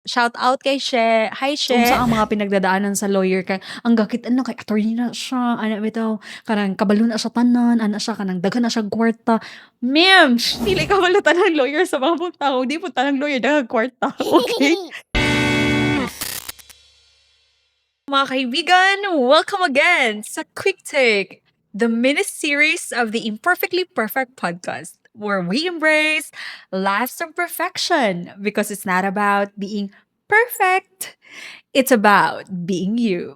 Shout out kay She. Hi, Unsa She. ang mga pinagdadaanan sa lawyer kay ang gakit ano kay attorney na siya ana bitaw kanang kabalo na sa tanan ana siya kanang daghan na siya kwarta. Ma'am, dili ka kabalo tanang lawyer sa mga tao, di po tanang lawyer daghang kwarta, okay? Mga kaibigan, welcome again sa Quick Take, the mini-series of the Imperfectly Perfect podcast, where we embrace life's imperfection because it's not about being perfect, it's about being you.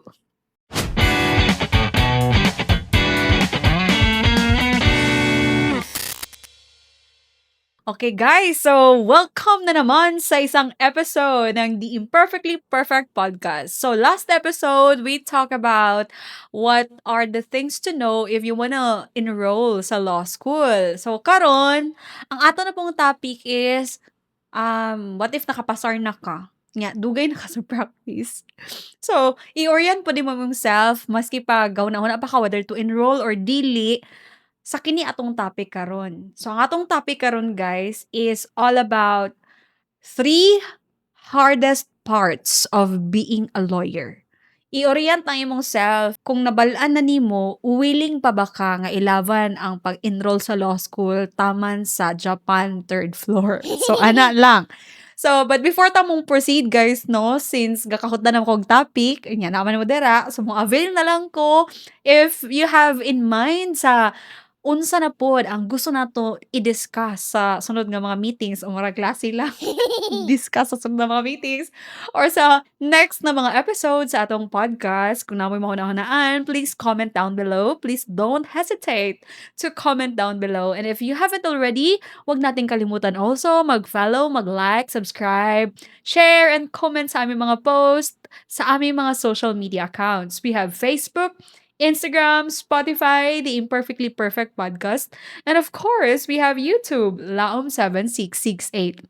Okay guys, so welcome na naman sa isang episode ng The Imperfectly Perfect Podcast. So last episode, we talk about what are the things to know if you wanna enroll sa law school. So karon, ang ato na pong topic is, what if nakapasar na ka? Nga, dugay na ka sa practice. So, i-orient po din mo mong self, maski pa gawna-una pa ka whether to enroll or dili, sa kini atong topic karon. So ang atong topic karon guys is all about three hardest parts of being a lawyer. I-orient ang imong self kung nabal-an na nimo, willing pa ba ka nga ilaban ang pag-enroll sa law school taman sa Japan third floor. So ana lang. So, but before ta mong proceed guys, no, since gakahot na kong topic, nya naman mo dira, so mo avail na lang ko if you have in mind sa unsa na pod ang gusto nato i-discuss sa sunod nga mga meetings o mga klase lang discuss sa sunod nga mga meetings or sa next na mga episodes sa atong podcast. Kung namoy mahuna-hunaan, please comment down below. Please don't hesitate to comment down below. And if you haven't already, wag nating kalimutan also mag-follow, mag-like, subscribe, share, and comment sa aming mga post sa aming mga social media accounts. We have Facebook, Instagram, Spotify, The Imperfectly Perfect Podcast, and of course, we have YouTube, Laom7668.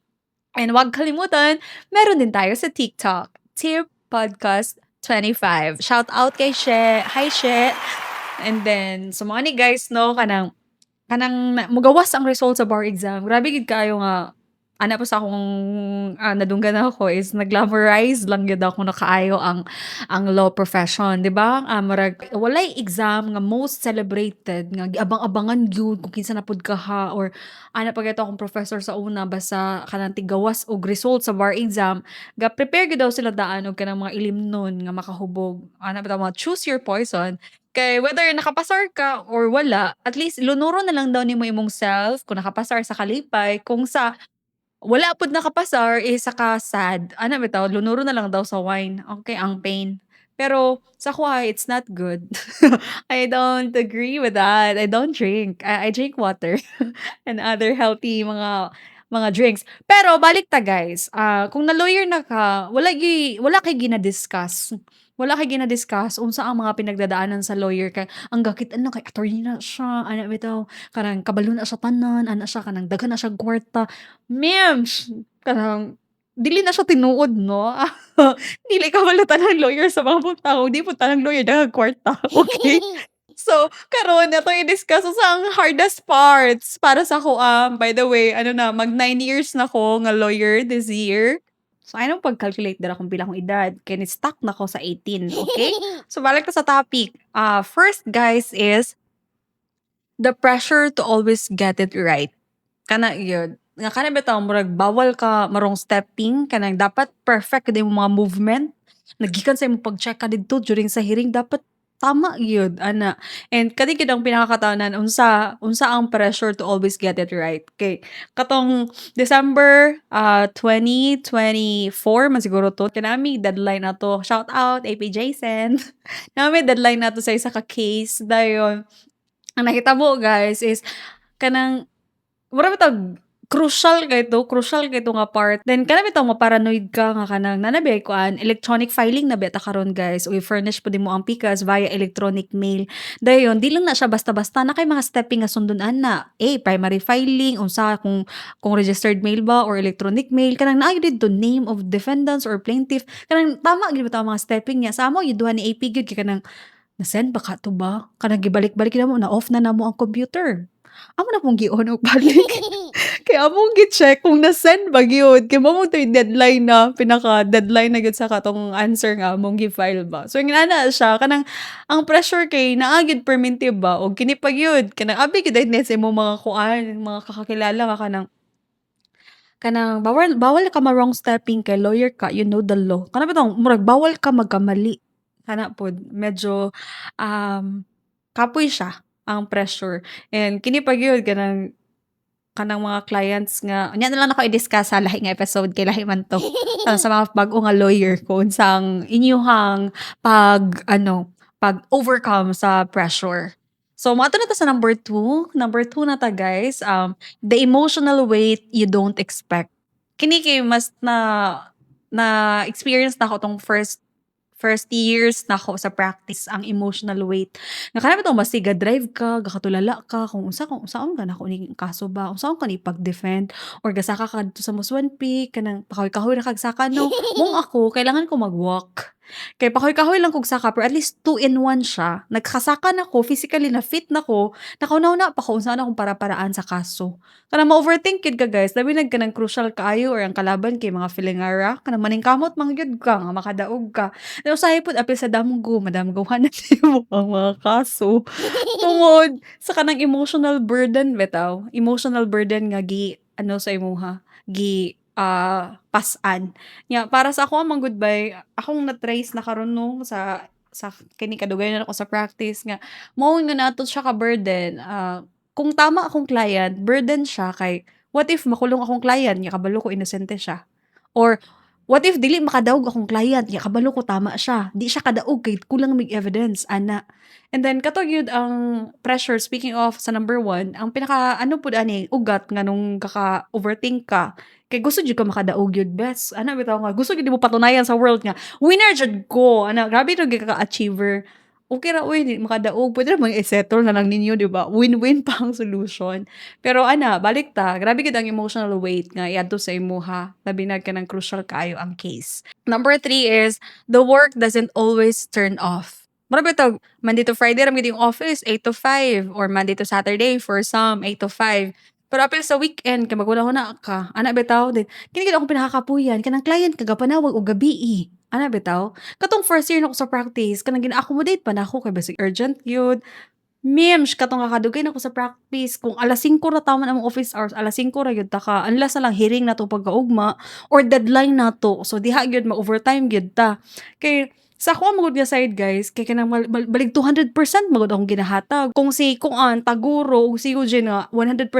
And wag kalimutan, meron din tayo sa TikTok, Tip Podcast 25. Shout out kay She. Hi, She. And then, sa mga ni guys, no, kanang mugawas ang result sa bar exam. Grabe gid kayo nga ana pa sa akong, nadunggan ako is nag-glamorize lang gyud ako na kaayo ang law profession, 'di ba? Murag walay exam nga most celebrated nga giabang-abangan gyud kung kinsa na pud ka ha or ana pa gyud akong professor sa una basta kanang tigawas og result sa bar exam, ga-prepare gyud daw sila daan og kanang mga ilimnon nga makahubog. Ana pa mga choose your poison. Kay whether nakapasar ka or wala, at least lunuro na lang daw nimo imong self kung nakapasar sa kalipay, kung sa wala pud nakapasar is saka sad. Ano bitaw, lunuro na lang daw sa wine, okay ang pain. Pero sa kuha, it's not good. I don't agree with that. I don't drink. I drink water and other healthy mga drinks. Pero balik ta guys, kung na-lawyer na ka, wala kay gina-discuss. Wala kay gina-discuss unsa ang mga pinagdadaanan sa lawyer kay ang gakit ano kay attorney na siya, ana bitaw, kanang kabalo na sa tanan, ana siya kanang daghan na siya kwarta. Ma'am, kanang dili na siya tinuod 'no. Dili kabalo tanang lawyer sa mga tao, di po tanang lawyer daghang kwarta, okay? So, karon nato i-discuss unsa ang hardest parts para sa ako, by the way, ano na, mag 9 years na ko nga lawyer this year. So, ayaw pag-calculate dira kung pila akong edad, kaya ni-stuck na ko sa 18, okay? So, balik ta sa topic. First guys is the pressure to always get it right. Kana yun. Nga kana bitaw murag bawal ka marong stepping kanang dapat perfect kada imong mga movement. Nagikan sa imong pag-check ka didto during sa hearing dapat tama gyud ana. And kani gid ang pinakakatawanan unsa ang pressure to always get it right. Kay katong December 2024 man siguro to kanami deadline nato. Shout out AP Jason. Nami deadline nato sa isa ka case dayon. Ang nakita mo guys is kanang mura bitaw crucial kay 'to nga part. Then kana bitaw ma-paranoid ka nga kanang nanabi kuan electronic filing na beta karon guys o i-furnish pud nimo ang PCAS via electronic mail. Dayon di lang na siya basta-basta na kay mga stepping nga sundon-an na. Primary filing unsa kung registered mail ba or electronic mail kanang naa gyud didto name of defendants or plaintiff. Kanang tama gyud bitaw ang mga stepping niya. Sa amo gyud duha ni AP gyud kay kanang na-send ba ka to ba? Kanang gibalik-balik na mo na off na namo ang computer. amo na pong gi-on og balik. Kaya among gi-check kung na-send ba gyud, kay mao to yung deadline na, pinaka-deadline na gyud sa katong answer nga among gi-file ba. So inana siya kanang ang pressure kay naa gyud permintive ba og kini pa gyud kanang abi gyud ni sa imong mga kuan, mga kakakilala nga kanang bawal bawal ka ma-wrong stepping kay lawyer ka, you know the law. Kana bitong murag bawal ka magkamali. Kana pod medyo, kapoy siya ang pressure and kini pa gyud kanang mga clients nga unya na lang nako i-discuss sa lahi nga episode kay lahi man 'to, sa mga bag-o nga lawyer kung unsang inyuhang pag-overcome sa pressure. So moadto na ta sa number two. Number two na ta guys, the emotional weight you don't expect. Kini kay mas na-experience na ko 'tong first years nako sa practice ang emotional weight. Nga kanang bitong basiga drive ka, gakatulala ka kung unsaon ka nako ning kaso ba, unsaon ka ni pag-defend or gasaka ka dito sa Muswan Peak kanang pakoy-kahoy ra kag saka no. Mong ako kailangan ko mag-walk. Kay pakoy-kahoy lang kog saka pero at least two in one siya. Nagkasaka nako, physically na fit nako, nakaunaw-na pa ko unsaon akong para-paraan sa kaso. Kanang ma-overthink gyud ka guys, labi na kanang crucial kaayo or ang kalaban kay mga filingara, kanang maningkamot man gyud ka nga makadaog ka. Pero usahay pod apil sa damgo, madamgohan na nimo ang mga kaso. Tungod sa kanang emotional burden bitaw, emotional burden nga sa imuha, pas-an. Nya para sa ako ang goodbye, akong na-trace na karon no sa kini kadugayon ako sa practice nga mao nga nato siya ka burden. Kung tama akong client, burden siya kay what if makulong akong client, nya kabalo ko inosente siya. Or what if dili makadaog akong client, nya kabalo ko tama siya. Di siya kadaog kay kulang mig evidence ana. And then kato gyud ang pressure, speaking of sa number one, ang pinaka ano pud ani ugat nga nung kaka-overthink ka, kay gusto jud ka makadaog gyud best. Ana bitaw nga gusto gyud mo patunayan sa world nga winner jud ko. Ana grabe ra gyud ka-achiever. Okay ra uy di makadaog, puwede namang i-settle na lang ninyo 'di ba? Win-win pa ang solution. Pero balik ta, grabe gyud ang emotional weight nga iadto sa imuha, labi na kanang crucial kaayo ang case. Number three is the work doesn't always turn off. Mura bitaw Monday to Friday ra gyud yung office 8 to 5 or Monday to Saturday for some 8 to 5. Pero apil sa weekend kay maghuna-huna ka, ana bitaw din kini gid akong pinakakapuyan kanang client kagapanawag og gabii. Ana bitaw, katong first year nako sa practice kanang gina-accommodate pa nako kay basig urgent gyud. Katong kakadugay nako sa practice kung 5:00 ra taman among office hours, 5:00 ra gyud ta ka unless na lang hearing nato pagkaugma or deadline nato. So diha gyud ma-overtime gyud ta. Kay sa ako magud nga side guys, kay kanang balig 200% magud akong ginahatag. Kung si kuan Taguro ug si Eugene nga 100%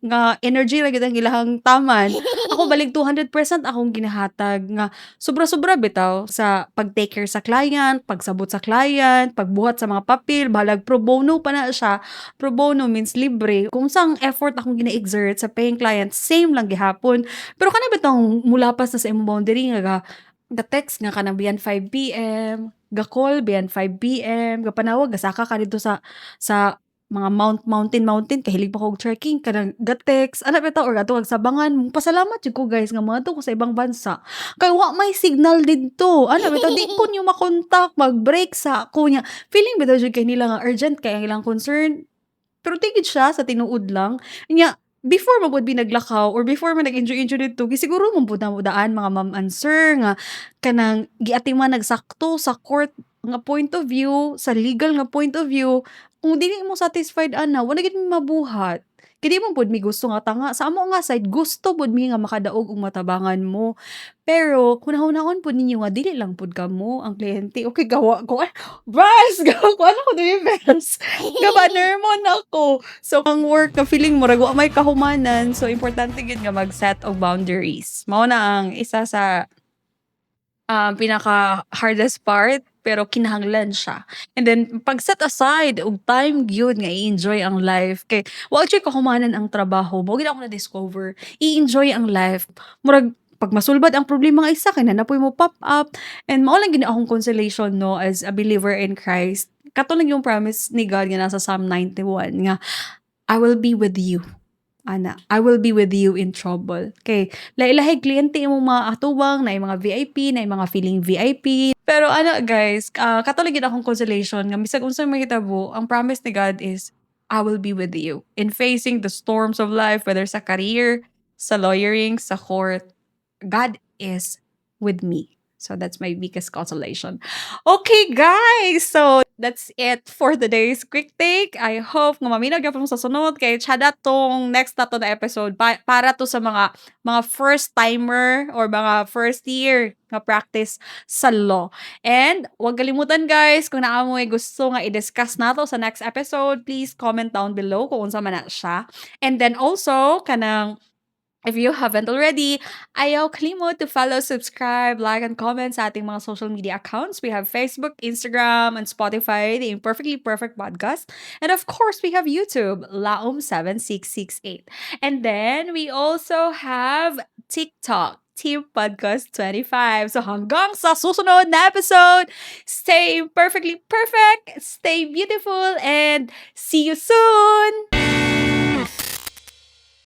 nga energy ra gyud ang ilahang taman, ako balig 200% akong ginahatag nga sobra-sobra bitaw sa pag-take care sa client, pagsabot sa client, pagbuhat sa mga papel, bahalag pro bono pa na siya. Pro bono means libre. Kung saang effort akong gina-exert sa paying client, same lang gihapon. Pero kana bitong mulapas na sa imong boundary nga ga-text nga kanang beyond 5 PM, ga-call beyond 5 PM, gapanawag gasaka ka dito sa mga mountain kahilig pa kog trekking kanang ga-text ana bitaw or ato kag sabangan. Pasalamat jud ko guys nga moadto ko sa ibang bansa kay wa may signal didto. Ana bitaw di ko niyo makontak, mag-break sa ako nya. Feeling bitaw jud kay nila nga urgent kay ang ilang concern. Pero tigid siya sa tinuod lang. Nya before man pud binaglakaw or before man nag-enjoy-enjoy dito, gisiguro man pud namo daan mga ma'am and sir nga kanang giatiman nagsakto sa court nga point of view, sa legal nga point of view. Kung dili mo satisfied ana, wala gid mi mabuhat. Kay di man pud mi gusto nga tanga sa amo nga side gusto pud mi nga makadaog og matabangan mo. Pero hunahunahon pud ninyo nga dili lang pud kamo ang kliyente. Okay gawa ko ay bas gawa ko ano ko dili bes. Gabaner mo nako. So ang work ka feeling mo rag wa may kahumanan, so importante gid nga mag-set og boundaries. Mao na ang isa sa pinaka-hardest part, pero kinahanglan siya. And then pag-set aside og time gyud nga i-enjoy ang life kay wa jud kahumanan ang trabaho, mao gid ako na-discover, i-enjoy ang life. Murag 'pag masulbad ang problema nga isa kay nanapoy mo pop up and mao lang gid akong consolation no as a believer in Christ. Kato lang yung promise ni God nga nasa Psalm 91 nga, "I will be with you." Ana, I will be with you in trouble. Kay lahi-lahi kliyente imong mga atuwang, naay mga VIP, naay mga feeling VIP. Pero guys, kato lang gid akong consolation nga bisag unsang mahitabo, ang promise ni God is I will be with you in facing the storms of life, whether sa career, sa lawyering, sa court. God is with me. So that's my biggest consolation. Okay, guys. So that's it for today's quick take. I hope nga maminaw gyud mo sa sunod kay tsada tong next na to na episode para to sa mga first timer or mga first year nga practice sa law. And wag kalimutan guys, kung naa mo gusto nga i-discuss nato sa next episode, please comment down below kung unsa man na siya. And then also kanang if you haven't already, ayaw kalimot to follow, subscribe, like, and comment sa ating mga social media accounts. We have Facebook, Instagram, and Spotify, the Imperfectly Perfect Podcast. And of course, we have YouTube, Laom7668. And then we also have TikTok, Team Podcast 25. So hanggang sa susunod na episode, stay perfectly perfect, stay beautiful, and see you soon!